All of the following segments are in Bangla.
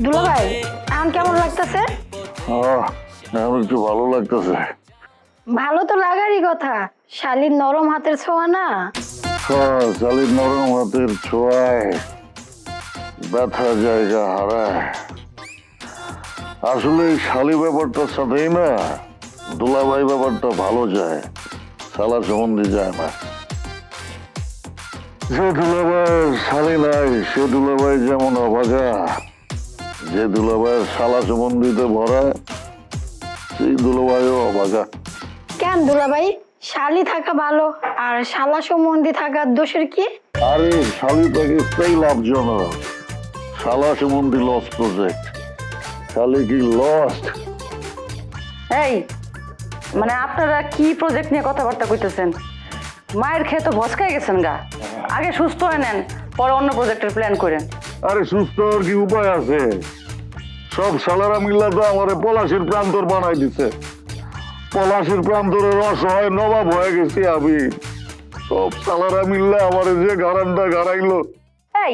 দুলা ভাই এখন কেমন লাগতেছে? এখন একটু ভালো লাগতেছে। ভালো তো লাগারই কথা, শালীর নরম হাতের ছোঁয়া না। শালীর নরম হাতের ছোঁয়ায় ব্যথা জায়গা হারায়। আসলে এই শালী ব্যাপারটার সাথেই না দুলাভাই ব্যাপারটা ভালো যায়, শালা সম্বন্ধে যায় না। যে দুলাভাইয়ের শালী নাই সে দুলাভাই যেমন অভাগা, যে দুলাভাইয়ের শালা সম্বন্ধিতে ভরা সেই দুলাভাইও অভাগা। কেন দুলা ভাই, শালী থাকা ভালো আর শালা সম্বন্ধী থাকার দোষের কি? আরে শালী প্যাকেজটাই লাভজনক, শালা সম্বন্ধী লস প্রজেক্ট। শালী কি লস্ট? এই মানে আপনারা কি প্রজেক্ট নিয়ে কথাবার্তা কইতেছেন? মায়ের খেয়ে তো ভসকাই গেছেন গা। আগে সুস্থ হয়ে নেন, পরে অন্য প্রজেক্টের প্ল্যান করেন। আরে সুস্থ হওয়ার কি উপায় আছে? সব শালারা মিল্লা তো আমার পলাশির প্রান্তর বানাই দিছে। পলাশির প্রান্তরের অসহায় নবাব হয়ে গেছি আমি। সব শালারা মিল্লা আমার যে গারানটা গাড়াইলো। এই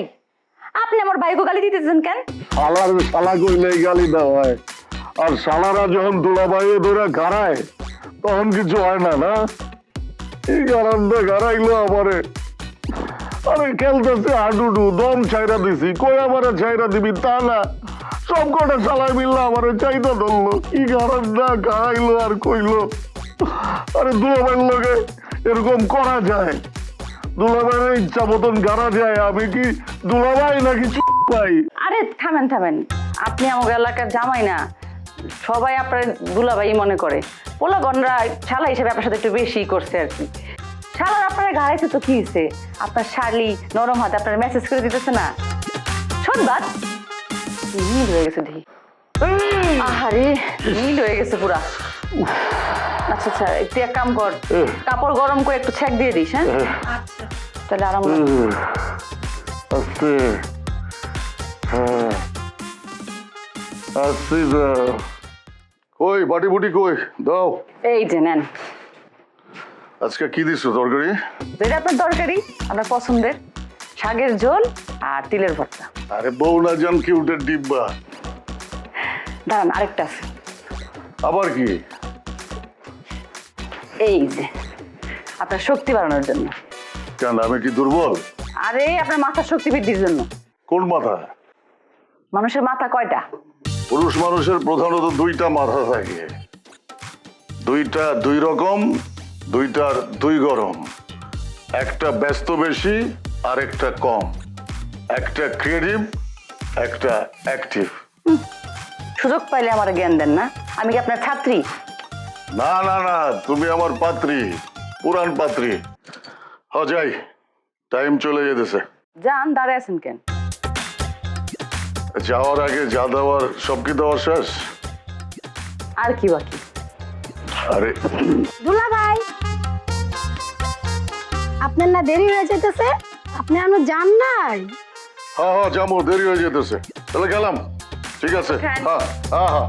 আপনি আমার ভাইকে গালি দিতেছেন কেন? শালার শালা কইলেই গালি দেওয়া হয়, আর শালারা যখন দুলাভাইয়ে ধরে গাড়ায় তখন কিছু হয় না। না এই গারানটা গাড়াইলো আমারে। আরে খেলতেছে হাডুডু, দম ছাইরা দিছি। কই আমারে ছাইরা দিবি তা না, সব কটা শালায় মিললা আমারে চাইতে ধরলো। কি গারানটা গাড়াইলো আর কইলো। আরে দুলাভাইয়ের লগে এরকম করা যায়? দুলাভাইয়ের ইচ্ছা মতন গাড়া যায়? আমি কি দুলাভাই নাকি ভাই? আরে থামেন থামেন, আপনি আমাদের এলাকার জামাই না, সবাই আপনার দুলাভাই মনে করে। পোলাগনরা শালা হিসেবে আপনার সাথে একটু বেশি করছে আর কি। শালার আপনার গাড়াইছে তো কি হয়েছে? আপনার শালি নরম হাতে আপনার মেসেজ করে দিতেছে না। সন্ধ্যাত নীল হয়ে গেছে দেখি। আহারে নীল হয়ে গেছে পুরা। আচ্ছা আচ্ছা, একটু এক কাম কর, কাপড় গরম করে একটু ছ্যাক দিয়ে দিস। হ্যাঁ আচ্ছা, তাহলে আরাম লাগবে। আস্তে হ্যাঁ আস্তে দাও। কই বাটি বুটি কই দাও। এই যে নেন। আজকে কি দিছো তরকারি? যেটা আপনার তরকারি, আপনার পছন্দের, শাকের ঝোল আর তিলের ভর্তা। আরে বউ না জান কিউটের ডিব্বা। দাঁড়ান আরেকটা আছে। আবার কি? এই যে আপনার শক্তি বাড়ানোর জন্য। কেন আমি কি দুর্বল? আরে আপনার মাথার শক্তি বৃদ্ধির জন্য। কোন মাথা? মানুষের মাথা কয়টা? পুরুষ মানুষের প্রধানত দুইটা মাথা থাকে, দুইটা দুই রকম, দুইটার দুই গরম। একটা ব্যস্ত বেশি আর একটা কম, একটা ক্রিয়েটিভ একটা অ্যাক্টিভ। সুযোগ পাইলে আমার জ্ঞান দেন না। আমি কি আপনার ছাত্রী? না না না, তুমি আমার পাত্রী, পুরান পাত্রী। যাই, টাইম চলে যেতেছে। যান, দাঁড়ায় আছেন কেন? যাওয়ার আগে যা দেওয়ার সব কি দেওয়ার শেষ? আর কি বাকি? আরে দুলা ভাই আপনার না দেরি হয়ে যেতেছে, আপনি এখনো যান নাই? হ্যাঁ হ্যাঁ যাবো, দেরি হয়ে যেতেছে। তাহলে গেলাম। ঠিক আছে, হ্যাঁ হ্যাঁ হ্যাঁ।